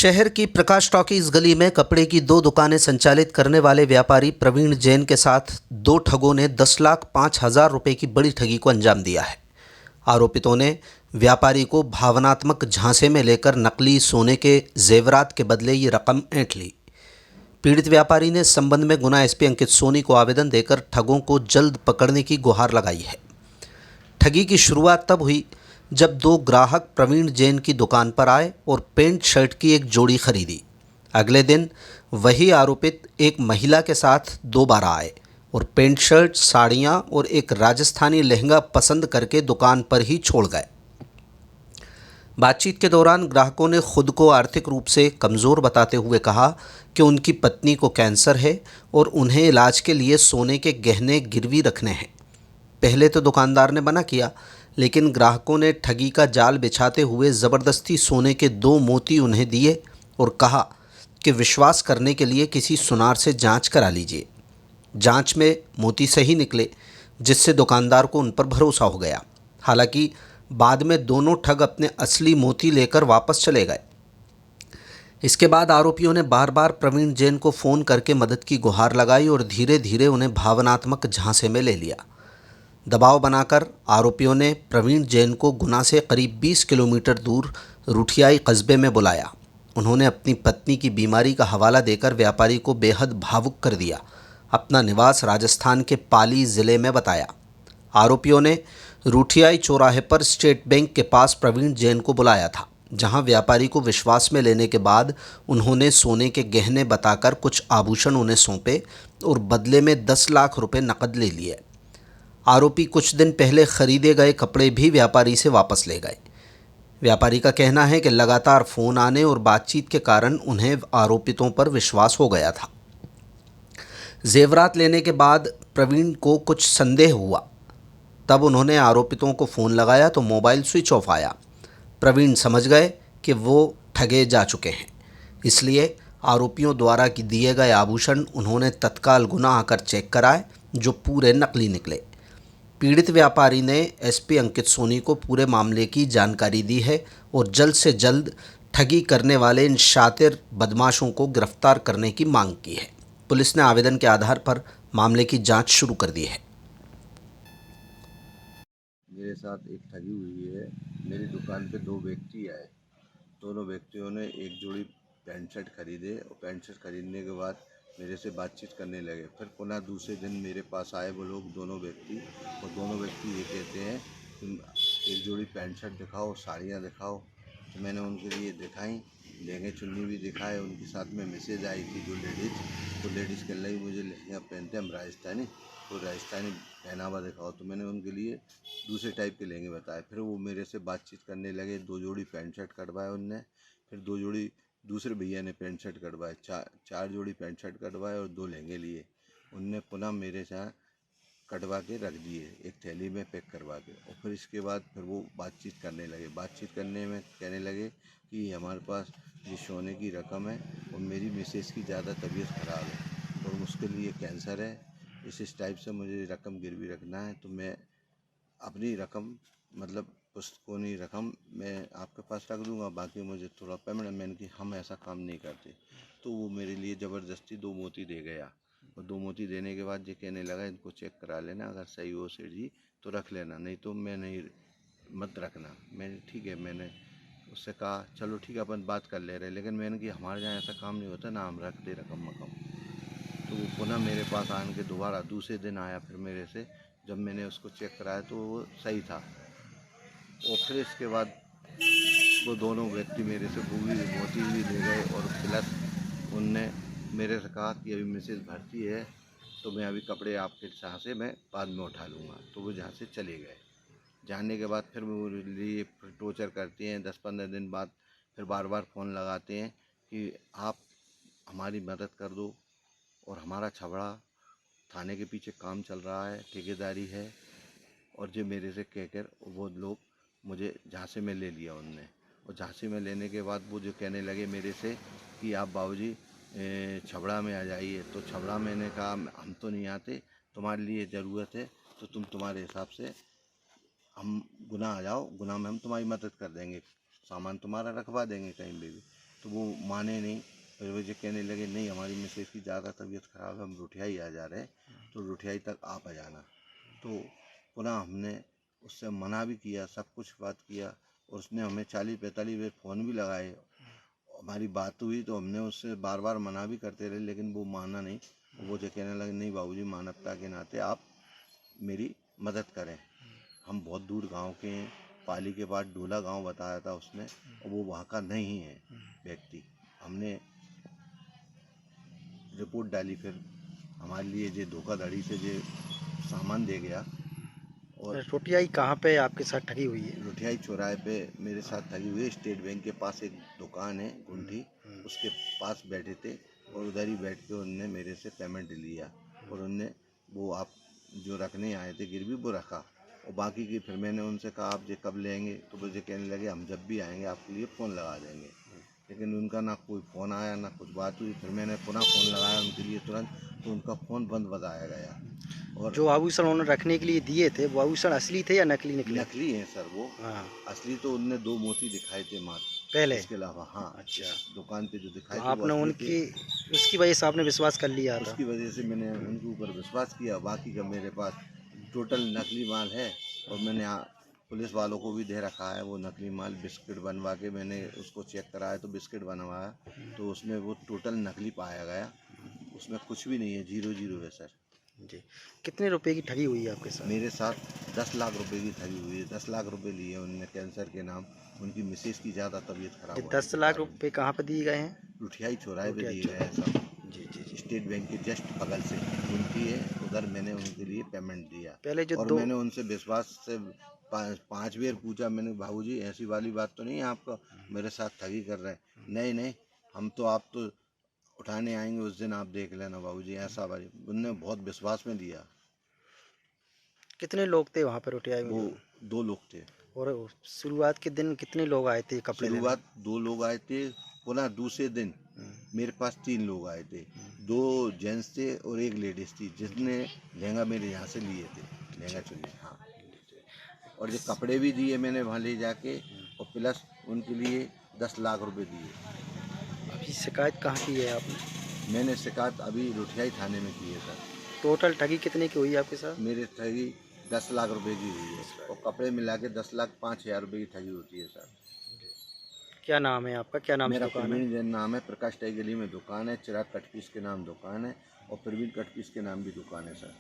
शहर की प्रकाश टॉकीज गली में कपड़े की दो दुकानें संचालित करने वाले व्यापारी प्रवीण जैन के साथ दो ठगों ने 10,05,000 रुपए की बड़ी ठगी को अंजाम दिया है। आरोपितों ने व्यापारी को भावनात्मक झांसे में लेकर नकली सोने के जेवरात के बदले ये रकम ऐंठ ली। पीड़ित व्यापारी ने इस संबंध में गुना एसपी अंकित सोनी को आवेदन देकर ठगों को जल्द पकड़ने की गुहार लगाई है। ठगी की शुरुआत तब हुई जब दो ग्राहक प्रवीण जैन की दुकान पर आए और पैंट शर्ट की एक जोड़ी खरीदी। अगले दिन वही आरोपित एक महिला के साथ दोबारा आए और पैंट शर्ट, साड़ियाँ और एक राजस्थानी लहंगा पसंद करके दुकान पर ही छोड़ गए। बातचीत के दौरान ग्राहकों ने खुद को आर्थिक रूप से कमज़ोर बताते हुए कहा कि उनकी पत्नी को कैंसर है और उन्हें इलाज के लिए सोने के गहने गिरवी रखने हैं। पहले तो दुकानदार ने मना किया, लेकिन ग्राहकों ने ठगी का जाल बिछाते हुए ज़बरदस्ती सोने के 2 मोती उन्हें दिए और कहा कि विश्वास करने के लिए किसी सुनार से जांच करा लीजिए। जांच में मोती सही निकले, जिससे दुकानदार को उन पर भरोसा हो गया। हालांकि बाद में दोनों ठग अपने असली मोती लेकर वापस चले गए। इसके बाद आरोपियों ने बार बार प्रवीण जैन को फ़ोन करके मदद की गुहार लगाई और धीरे धीरे उन्हें भावनात्मक झांसे में ले लिया। दबाव बनाकर आरोपियों ने प्रवीण जैन को गुना से करीब 20 किलोमीटर दूर रुठियाई कस्बे में बुलाया। उन्होंने अपनी पत्नी की बीमारी का हवाला देकर व्यापारी को बेहद भावुक कर दिया। अपना निवास राजस्थान के पाली ज़िले में बताया। आरोपियों ने रुठियाई चौराहे पर स्टेट बैंक के पास प्रवीण जैन को बुलाया था, जहां व्यापारी को विश्वास में लेने के बाद उन्होंने सोने के गहने बताकर कुछ आभूषण उन्हें सौंपे और बदले में 10 लाख रुपए नकद ले लिए। आरोपी कुछ दिन पहले खरीदे गए कपड़े भी व्यापारी से वापस ले गए। व्यापारी का कहना है कि लगातार फ़ोन आने और बातचीत के कारण उन्हें आरोपितों पर विश्वास हो गया था। जेवरात लेने के बाद प्रवीण को कुछ संदेह हुआ, तब उन्होंने आरोपितों को फ़ोन लगाया तो मोबाइल स्विच ऑफ आया। प्रवीण समझ गए कि वो ठगे जा चुके हैं, इसलिए आरोपियों द्वारा दिए गए आभूषण उन्होंने तत्काल गुना आकर चेक कराए, जो पूरे नकली निकले। पीड़ित व्यापारी ने एसपी अंकित सोनी को पूरे मामले की जानकारी दी है और जल्द से जल्द ठगी करने वाले इन शातिर बदमाशों को गिरफ्तार करने की मांग की है। पुलिस ने आवेदन के आधार पर मामले की जांच शुरू कर दी है। मेरे साथ एक ठगी हुई है। मेरी दुकान पे 2 व्यक्ति आए। दोनों व्यक्तियों ने एक जोड़ी पैंट शर्ट खरीदे और पैंट शर्ट खरीदने के बाद मेरे से बातचीत करने लगे। फिर पुनः दूसरे दिन मेरे पास आए वो लोग दोनों व्यक्ति, और दोनों व्यक्ति ये कहते हैं कि एक जोड़ी पैंट शर्ट दिखाओ, साड़ियाँ दिखाओ। तो मैंने उनके लिए दिखाई, लहंगे चुन्नी भी दिखाए। उनके साथ में मैसेज आई थी जो लेडीज़ कह रही मुझे लहंगा पहनते हम राजस्थानी, तो राजस्थानी पहनावा दिखाओ। तो मैंने उनके लिए दूसरे टाइप के लहंगे बताए। फिर वो मेरे से बातचीत करने लगे। 2 जोड़ी पैंट शर्ट कटवाए उनने। फिर 2 जोड़ी दूसरे भैया ने पैंट शर्ट कटवाए। 4 जोड़ी पैंट शर्ट कटवाए और 2 लहंगे लिए। उनने पुनः मेरे से कटवा के रख दिए, एक थैली में पैक करवा के। और फिर इसके बाद फिर वो बातचीत करने लगे। बातचीत करने में कहने लगे कि हमारे पास ये सोने की रकम है और मेरी मिसेस की ज़्यादा तबीयत ख़राब है और उसके लिए कैंसर है, इस टाइप से मुझे रकम गिरवी रखना है। तो मैं अपनी रकम, मतलब पुस्तकों रकम मैं आपके पास रख दूंगा, बाकी मुझे थोड़ा पेमेंट। मैंने कि हम ऐसा काम नहीं करते। तो वो मेरे लिए ज़बरदस्ती 2 मोती दे गया और 2 मोती देने के बाद ये कहने लगा इनको चेक करा लेना, अगर सही हो सेठ जी तो रख लेना, नहीं तो मैं नहीं, मत रखना। मैंने ठीक है, मैंने उससे कहा चलो ठीक है अपन बात कर ले रहे, लेकिन मैंने कि हमारे यहाँ ऐसा काम नहीं होता ना, हम रख दे रकम मकम। तो वो पुनः मेरे पास आने के दोबारा दूसरे दिन आया फिर मेरे से। जब मैंने उसको चेक कराया तो वो सही था। और फिर इसके बाद वो दोनों व्यक्ति मेरे से पूरी मोती भी ले गए और प्लस उनने मेरे से कहा कि अभी मिसेज भर्ती है तो मैं अभी कपड़े आपके यहाँ से मैं बाद में उठा लूँगा। तो वो जहाँ से चले गए। जाने के बाद फिर वो लिए टोर्चर करते हैं। 10-15 दिन बाद फिर बार बार फ़ोन लगाते हैं कि आप हमारी मदद कर दो, और हमारा छबड़ा थाने के पीछे काम चल रहा है, ठेकेदारी है। और जो मेरे से कहकर वो लोग मुझे झांसे में ले लिया उनने। और झांसे में लेने के बाद वो जो कहने लगे मेरे से कि आप बाबूजी छबड़ा में आ जाइए। तो छबड़ा मैंने कहा हम तो नहीं आते, तुम्हारे लिए ज़रूरत है तो तुम्हारे हिसाब से हम गुना आ जाओ, गुना में हम तुम्हारी मदद कर देंगे, सामान तुम्हारा रखवा देंगे कहीं भी। तो वो माने नहीं। फिर वो जो कहने लगे नहीं हमारी मिसेज की ज़्यादा तबीयत ख़राब है, हम रुठियाई आ जा रहे हैं, तो रुठियाई तक आप आ जाना। तो पुनः हमने उससे मना भी किया, सब कुछ बात किया, और उसने हमें 40-45 बार फ़ोन भी लगाए। हमारी बात हुई तो हमने उससे बार बार मना भी करते रहे, लेकिन वो माना नहीं। वो जो कहने लगे नहीं बाबूजी, मानवता के नाते आप मेरी मदद करें, हम बहुत दूर गांव के हैं, पाली के पास डोला गांव बताया था उसने, और वो वहाँ का नहीं है व्यक्ति। हमने रिपोर्ट डाली, फिर हमारे लिए जो धोखाधड़ी से जो सामान दे गया। और रोटियाई कहाँ पे आपके साथ ठगी हुई है? रुठियाई चौराहे पे मेरे साथ ठगी हुई। स्टेट बैंक के पास एक दुकान है गुंठी, उसके पास बैठे थे, और उधर ही बैठ के उनने मेरे से पेमेंट लिया, और उनने वो आप जो रखने आए थे गिरवी वो रखा, और बाकी की फिर मैंने उनसे कहा आप ये कब लेंगे, तो मुझे कहने लगे हम जब भी आएंगे आपके लिए फ़ोन लगा देंगे। लेकिन उनका ना कोई फ़ोन आया ना कुछ बात हुई। फिर मैंने पुनः फ़ोन लगाया उनके लिए तुरंत, तो उनका फ़ोन बंद बताया गया। और जो आभूषण उन्होंने रखने के लिए दिए थे वो आभूषण असली थे या नकली निकले? नकली हैं सर वो। हाँ, असली तो उनने 2 मोती दिखाए थे मात्र, पहले। इसके अलावा हाँ, अच्छा, इस दुकान पे जो तो दिखाए थे वो आपने असली थे। उनकी उसकी वजह से आपने विश्वास कर लिया था? उसकी वजह से मैंने उनके ऊपर विश्वास किया। बाकी का मेरे पास टोटल नकली माल है, और मैंने पुलिस वालों को भी दे रखा है वो नकली माल। बिस्किट बनवा के मैंने उसको चेक कराया, तो बिस्किट बनवाया तो उसमें वो टोटल नकली पाया गया, उसमें कुछ भी नहीं है, 0-0 है सर। जी। कितने रुपए की ठगी हुई है आपके साथ? मेरे साथ 10 लाख रुपए की ठगी हुई है। 10 लाख रुपए लिए उन्होंने कैंसर के नाम। उनकी मिसेज की ज़्यादा तबीयत खराब ये होने 10 के लाख कारण रुपए कहाँ पे दिए गए हैं? रुठियाई चौराहे पे रोटियाई दिए गए हैं चौराहे। सब। जी जी जी। स्टेट बैंक के जस्ट बगल से उनकी है, उधर मैंने उनके लिए पेमेंट दिया। पहले जो और दो मैंने उनसे विश्वास से 5 बार पूछा मैंने, बाबूजी ऐसी वाली बात तो नहीं है आपका मेरे साथ ठगी कर रहे हैं? नहीं नहीं, हम तो आप तो उठाने आएंगे उस दिन, आप देख लेना बाबूजी, ऐसा भाई उनने बहुत विश्वास में दिया। कितने लोग थे वहाँ पे रोटियाई वो में? 2 लोग थे। और शुरुआत के दिन कितने लोग आए थे कपड़े लेने? शुरुआत 2 लोग आए थे, पुनः दूसरे दिन मेरे पास 3 लोग आए थे। 2 जेंट्स थे और 1 लेडीज़ थी, जिसने लहंगा मेरे यहाँ से लिए थे, लहंगा चुन्नी। हाँ, और जो कपड़े भी दिए मैंने वहाँ ले जाके, और प्लस उनके लिए 10 लाख रुपए दिए। अभी शिकायत कहाँ की है आपने? मैंने शिकायत अभी रुठियाई थाने में की है सर। टोटल ठगी कितने की हुई आपके साथ? मेरे ठगी 10 लाख रुपए की हुई है, और कपड़े मिला के 10,05,000 रुपये की ठगी होती है सर। क्या नाम है आपका? क्या नाम से मेरा दुकान है? प्रवीण जैन नाम है। प्रकाश टाई गली में दुकान है, चिराग कटपीस के नाम दुकान है, और प्रवीण कटपीस के नाम भी दुकान है सर।